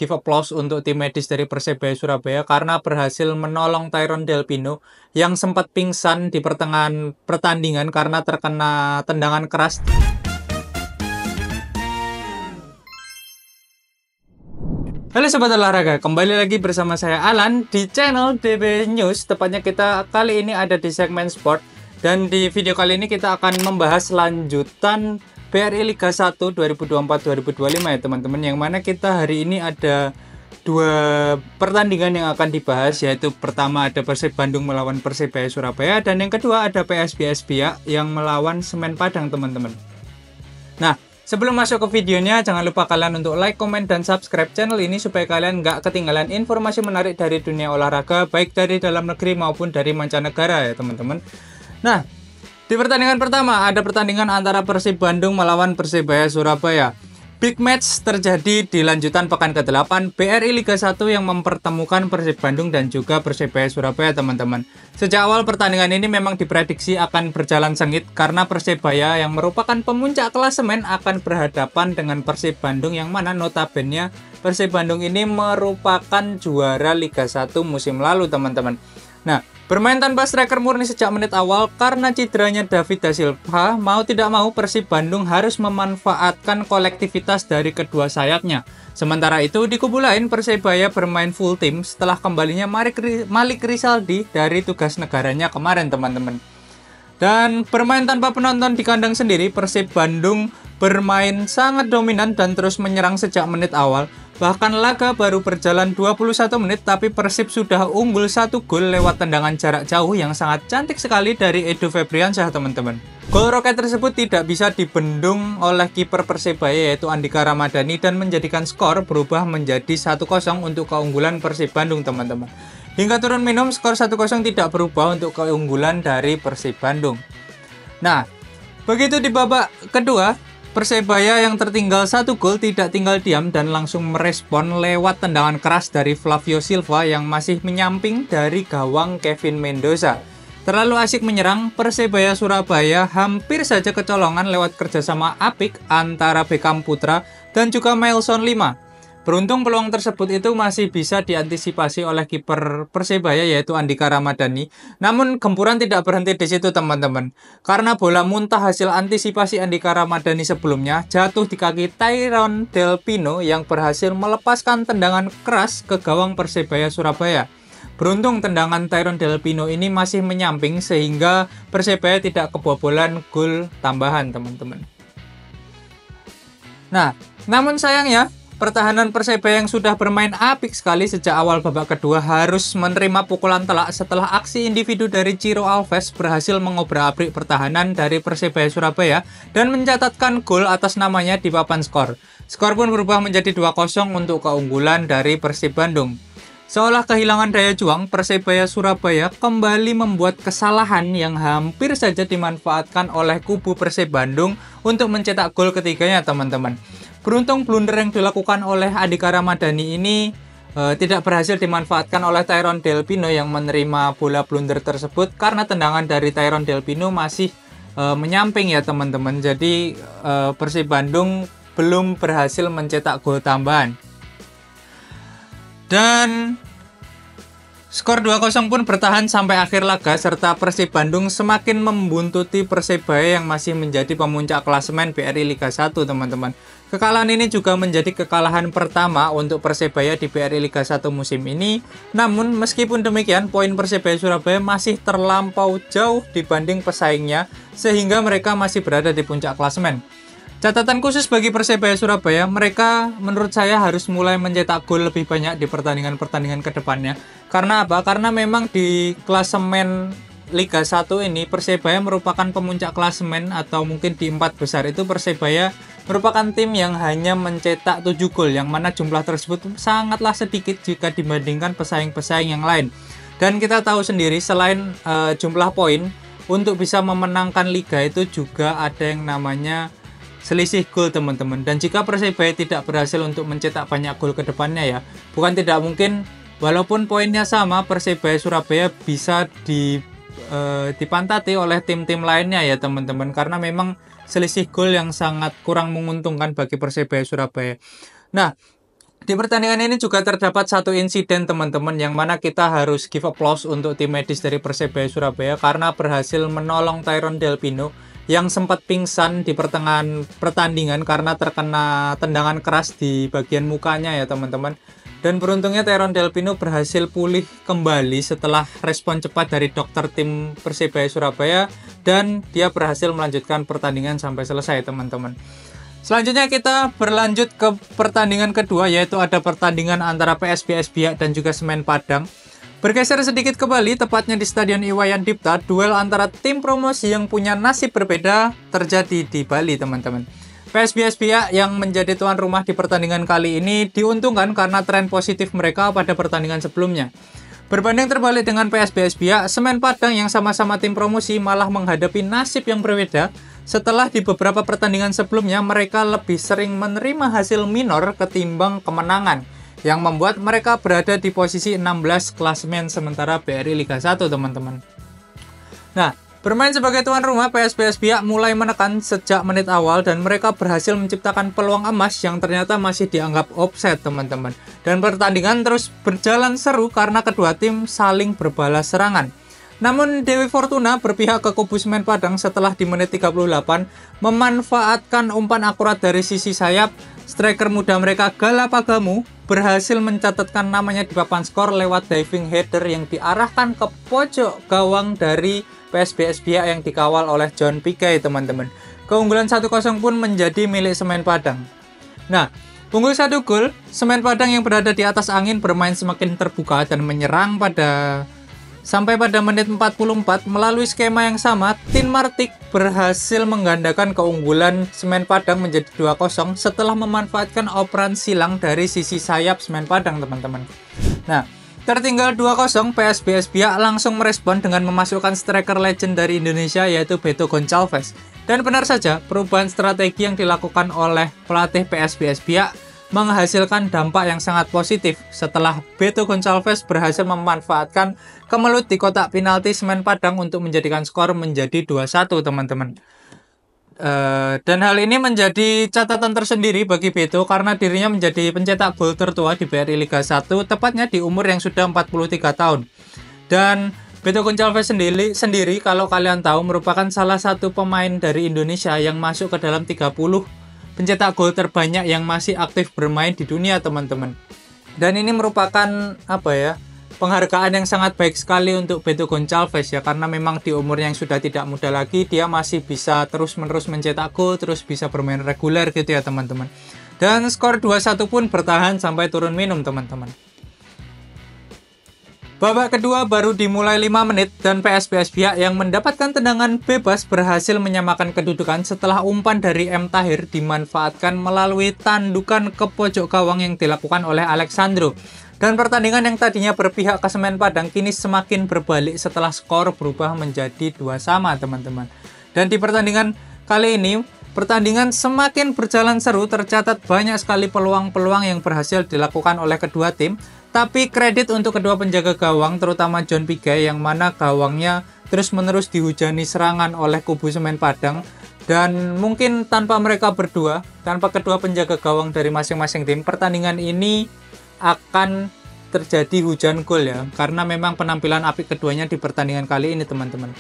give applause untuk tim medis dari Persebaya Surabaya karena berhasil menolong Tyrone Del Pino yang sempat pingsan di pertengahan pertandingan karena terkena tendangan keras. Halo Sobat Olahraga, kembali lagi bersama saya Alan di channel DB News. Tepatnya kita kali ini ada di segmen sport. Dan di video kali ini kita akan membahas lanjutan BRI Liga 1 2024-2025 ya teman-teman. Yang mana kita hari ini ada dua pertandingan yang akan dibahas, yaitu pertama ada Persib Bandung melawan Persebaya Surabaya, dan yang kedua ada PSBS Biak yang melawan Semen Padang teman-teman. Nah, sebelum masuk ke videonya, jangan lupa kalian untuk like, komen, dan subscribe channel ini supaya kalian nggak ketinggalan informasi menarik dari dunia olahraga, baik dari dalam negeri maupun dari mancanegara ya teman-teman. Nah, di pertandingan pertama ada pertandingan antara Persib Bandung melawan Persebaya Surabaya. Big match terjadi di lanjutan pekan ke-8 BRI Liga 1 yang mempertemukan Persib Bandung dan juga Persebaya Surabaya teman-teman. Sejak awal pertandingan ini memang diprediksi akan berjalan sengit karena Persebaya yang merupakan pemuncak klasemen akan berhadapan dengan Persib Bandung yang mana notabene Persib Bandung ini merupakan juara Liga 1 musim lalu teman-teman. Nah, bermain tanpa striker murni sejak menit awal karena cederanya David Da Silva, mau tidak mau Persib Bandung harus memanfaatkan kolektivitas dari kedua sayapnya. Sementara itu di kubu lain Persebaya bermain full tim setelah kembalinya Malik Rizaldi dari tugas negaranya kemarin teman-teman. Dan bermain tanpa penonton di kandang sendiri, Persib Bandung bermain sangat dominan dan terus menyerang sejak menit awal. Bahkan laga baru berjalan 21 menit tapi Persib sudah unggul 1 gol lewat tendangan jarak jauh yang sangat cantik sekali dari Edo Febriansyah teman-teman. Gol roket tersebut tidak bisa dibendung oleh kiper Persebaya yaitu Andika Ramadhani dan menjadikan skor berubah menjadi 1-0 untuk keunggulan Persib Bandung teman-teman. Hingga turun minum skor 1-0 tidak berubah untuk keunggulan dari Persib Bandung. Nah, begitu di babak kedua, Persebaya yang tertinggal 1 gol tidak tinggal diam dan langsung merespon lewat tendangan keras dari Flavio Silva yang masih menyamping dari gawang Kevin Mendoza. Terlalu asik menyerang, Persebaya Surabaya hampir saja kecolongan lewat kerjasama apik antara Beckham Putra dan juga Mailson Lima. Beruntung peluang tersebut itu masih bisa diantisipasi oleh kiper Persebaya yaitu Andika Ramadhani. Namun gempuran tidak berhenti di situ teman-teman. Karena bola muntah hasil antisipasi Andika Ramadhani sebelumnya jatuh di kaki Tyrone Del Pino yang berhasil melepaskan tendangan keras ke gawang Persebaya Surabaya. Beruntung tendangan Tyrone Del Pino ini masih menyamping sehingga Persebaya tidak kebobolan gol tambahan teman-teman. Nah, namun sayangnya pertahanan Persebaya yang sudah bermain apik sekali sejak awal babak kedua harus menerima pukulan telak setelah aksi individu dari Ciro Alves berhasil mengobrak-abrik pertahanan dari Persebaya Surabaya dan mencatatkan gol atas namanya di papan skor. Skor pun berubah menjadi 2-0 untuk keunggulan dari Persib Bandung. Seolah kehilangan daya juang, Persebaya Surabaya kembali membuat kesalahan yang hampir saja dimanfaatkan oleh kubu Persib Bandung untuk mencetak gol ketiganya teman-teman. Beruntung blunder yang dilakukan oleh Andika Ramadhani ini tidak berhasil dimanfaatkan oleh Tyrone Del Pino yang menerima bola blunder tersebut karena tendangan dari Tyrone Del Pino masih menyamping ya teman-teman. Jadi Persib Bandung belum berhasil mencetak gol tambahan. Dan skor 2-0 pun bertahan sampai akhir laga serta Persib Bandung semakin membuntuti Persebaya yang masih menjadi pemuncak klasemen BRI Liga 1 teman-teman. Kekalahan ini juga menjadi kekalahan pertama untuk Persebaya di BRI Liga 1 musim ini. Namun meskipun demikian poin Persebaya Surabaya masih terlampau jauh dibanding pesaingnya sehingga mereka masih berada di puncak klasemen. Catatan khusus bagi Persebaya Surabaya, mereka menurut saya harus mulai mencetak gol lebih banyak di pertandingan-pertandingan ke depannya. Karena apa? Karena memang di klasemen Liga 1 ini Persebaya merupakan pemuncak klasemen atau mungkin di 4 besar itu Persebaya merupakan tim yang hanya mencetak 7 gol yang mana jumlah tersebut sangatlah sedikit jika dibandingkan pesaing-pesaing yang lain. Dan kita tahu sendiri selain jumlah poin, untuk bisa memenangkan liga itu juga ada yang namanya selisih gol teman-teman. Dan jika Persebaya tidak berhasil untuk mencetak banyak gol ke depannya ya, bukan tidak mungkin walaupun poinnya sama Persebaya Surabaya bisa dipantati oleh tim-tim lainnya ya teman-teman, karena memang selisih gol yang sangat kurang menguntungkan bagi Persebaya Surabaya. Nah, Di pertandingan ini juga terdapat satu insiden teman-teman, yang mana kita harus give applause untuk tim medis dari Persebaya Surabaya karena berhasil menolong Tyrone Del Pino yang sempat pingsan di pertengahan pertandingan karena terkena tendangan keras di bagian mukanya ya teman-teman. Dan beruntungnya Tyrone Del Pino berhasil pulih kembali setelah respon cepat dari dokter tim Persebaya Surabaya, dan dia berhasil melanjutkan pertandingan sampai selesai teman-teman. Selanjutnya kita berlanjut ke pertandingan kedua, yaitu ada pertandingan antara PSBS Biak dan juga Semen Padang. Bergeser sedikit ke Bali, tepatnya di Stadion Iwayan Dipta, duel antara tim promosi yang punya nasib berbeda terjadi di Bali teman-teman. PSBS Biak yang menjadi tuan rumah di pertandingan kali ini diuntungkan karena tren positif mereka pada pertandingan sebelumnya. Berbanding terbalik dengan PSBS Biak, Semen Padang yang sama-sama tim promosi malah menghadapi nasib yang berbeda setelah di beberapa pertandingan sebelumnya mereka lebih sering menerima hasil minor ketimbang kemenangan, yang membuat mereka berada di posisi 16 klasemen sementara BRI Liga 1 teman-teman. Nah, bermain sebagai tuan rumah, PSBS Biak mulai menekan sejak menit awal dan mereka berhasil menciptakan peluang emas yang ternyata masih dianggap offside teman-teman. Dan pertandingan terus berjalan seru karena kedua tim saling berbalas serangan. Namun Dewi Fortuna berpihak ke kubu Semen Padang setelah di menit 38 memanfaatkan umpan akurat dari sisi sayap. Striker muda mereka Gala Pagamu berhasil mencatatkan namanya di papan skor lewat diving header yang diarahkan ke pojok gawang dari PSBS Biak yang dikawal oleh John Piquet teman-teman. Keunggulan 1-0 pun menjadi milik Semen Padang. Nah, unggul 1 gol, Semen Padang yang berada di atas angin bermain semakin terbuka dan menyerang sampai pada menit 44 melalui skema yang sama, Tin Martik berhasil menggandakan keunggulan Semen Padang menjadi 2-0 setelah memanfaatkan operan silang dari sisi sayap Semen Padang teman-teman. Nah, tertinggal 2-0, PSBS Biak langsung merespon dengan memasukkan striker legend dari Indonesia yaitu Beto Gonçalves. Dan benar saja, perubahan strategi yang dilakukan oleh pelatih PSBS Biak menghasilkan dampak yang sangat positif setelah Beto Gonçalves berhasil memanfaatkan kemelut di kotak penalti Semen Padang untuk menjadikan skor menjadi 2-1 teman-teman. Dan hal ini menjadi catatan tersendiri bagi Beto karena dirinya menjadi pencetak gol tertua di BRI Liga 1 tepatnya di umur yang sudah 43 tahun. Dan Beto Gonçalves sendiri kalau kalian tahu merupakan salah satu pemain dari Indonesia yang masuk ke dalam 30 pencetak gol terbanyak yang masih aktif bermain di dunia teman-teman. Dan ini merupakan penghargaan yang sangat baik sekali untuk Beto Gonçalves ya, karena memang di umur yang sudah tidak muda lagi dia masih bisa terus-menerus mencetak gol, terus bisa bermain reguler gitu ya teman-teman. Dan skor 2-1 pun bertahan sampai turun minum teman-teman. Babak kedua baru dimulai 5 menit dan PSBS Biak yang mendapatkan tendangan bebas berhasil menyamakan kedudukan setelah umpan dari M. Tahir dimanfaatkan melalui tandukan ke pojok gawang yang dilakukan oleh Alexandro. Dan pertandingan yang tadinya berpihak ke Semen Padang kini semakin berbalik setelah skor berubah menjadi 2-2 teman-teman. Dan di pertandingan kali ini, pertandingan semakin berjalan seru, tercatat banyak sekali peluang-peluang yang berhasil dilakukan oleh kedua tim. Tapi kredit untuk kedua penjaga gawang, terutama John Piquet yang mana gawangnya terus-menerus dihujani serangan oleh kubu Semen Padang. Dan mungkin tanpa mereka berdua, tanpa kedua penjaga gawang dari masing-masing tim, pertandingan ini akan terjadi hujan gol ya. Karena memang penampilan apik keduanya di pertandingan kali ini teman-teman.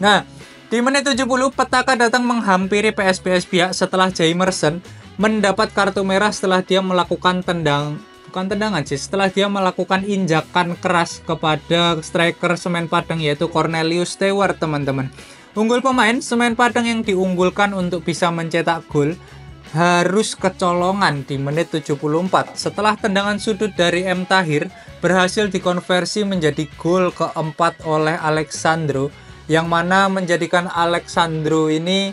Nah, di menit 70, Petaka datang menghampiri PSBS Biak setelah Jaimerson mendapat kartu merah setelah dia melakukan setelah dia melakukan injakan keras kepada striker Semen Padang yaitu Cornelius Stewart teman-teman. Unggul pemain Semen Padang yang diunggulkan untuk bisa mencetak gol harus kecolongan di menit 74 setelah tendangan sudut dari M. Tahir berhasil dikonversi menjadi gol keempat oleh Alexandro, yang mana menjadikan Alexandro ini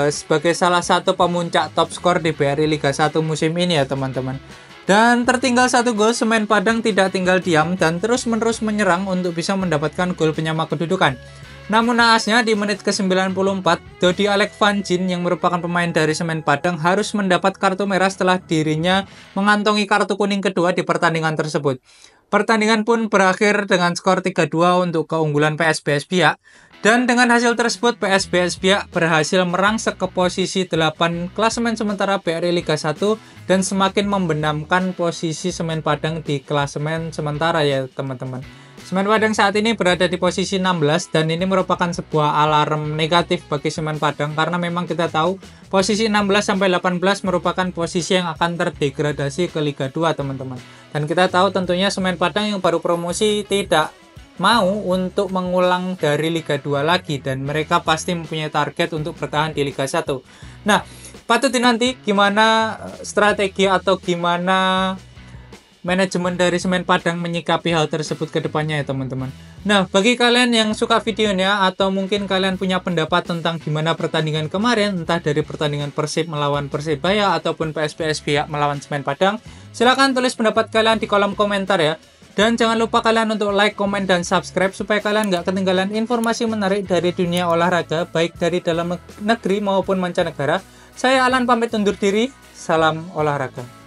sebagai salah satu pemuncak top skor di BRI Liga 1 musim ini ya teman-teman. Dan tertinggal 1 gol, Semen Padang tidak tinggal diam dan terus-menerus menyerang untuk bisa mendapatkan gol penyama kedudukan. Namun naasnya di menit ke-94, Dodi Alek Van Jin yang merupakan pemain dari Semen Padang harus mendapat kartu merah setelah dirinya mengantongi kartu kuning kedua di pertandingan tersebut. Pertandingan pun berakhir dengan skor 3-2 untuk keunggulan PSBS Biak. Dan dengan hasil tersebut, PSBS Biak berhasil merangsek ke posisi 8 klasemen sementara BRI Liga 1 dan semakin membenamkan posisi Semen Padang di klasemen sementara ya teman-teman. Semen Padang saat ini berada di posisi 16 dan ini merupakan sebuah alarm negatif bagi Semen Padang karena memang kita tahu posisi 16 sampai 18 merupakan posisi yang akan terdegradasi ke Liga 2 teman-teman. Dan kita tahu tentunya Semen Padang yang baru promosi tidak mau untuk mengulang dari Liga 2 lagi dan mereka pasti mempunyai target untuk bertahan di Liga 1. Nah, patut dinanti gimana strategi atau gimana manajemen dari Semen Padang menyikapi hal tersebut ke depannya ya teman-teman. Nah, bagi kalian yang suka videonya atau mungkin kalian punya pendapat tentang gimana pertandingan kemarin, entah dari pertandingan Persib melawan Persebaya ataupun PSBS Biak melawan Semen Padang, silahkan tulis pendapat kalian di kolom komentar ya. Dan jangan lupa kalian untuk like, komen, dan subscribe supaya kalian nggak ketinggalan informasi menarik dari dunia olahraga, baik dari dalam negeri maupun mancanegara. Saya Alan pamit undur diri, salam olahraga.